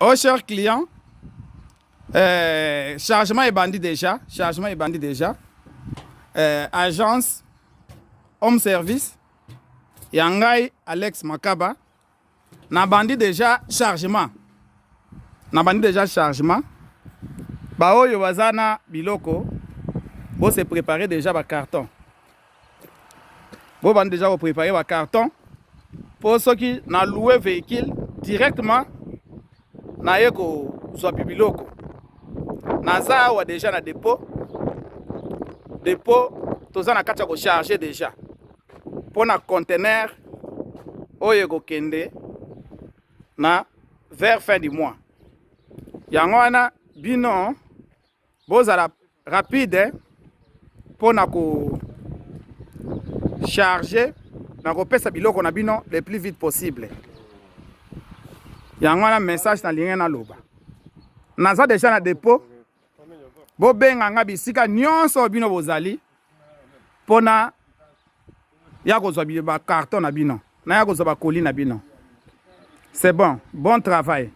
Oh, chers clients, chargement est bandit déjà. Chargement est bandit déjà. Agence, home service, Yangai, Alex Makaba. Na bandit déjà chargement. Na bandit déjà chargement. Bao Yowazana Biloko. Vous se préparez déjà votre carton. Vous bandit déjà vous préparer votre carton. Pour ceux qui n'ont loué véhicule directement. Na yeko zwapi biloko naza wa déjà na dépôt toza na kati ya ko charger déjà pour na conteneur oyo kende na vers fin du mois yango wana bino bozala rapide pour na ko charger na ko pesa biloko na bino le plus vite possible. Yango wana message na linge na loba. Naza déjà na dépôt. Bo benga nga bisika nyonso bino bozali. Pona ya kozwa ba carton na bino. Na ya kozwa ba colis na bino. C'est bon. Bon travail.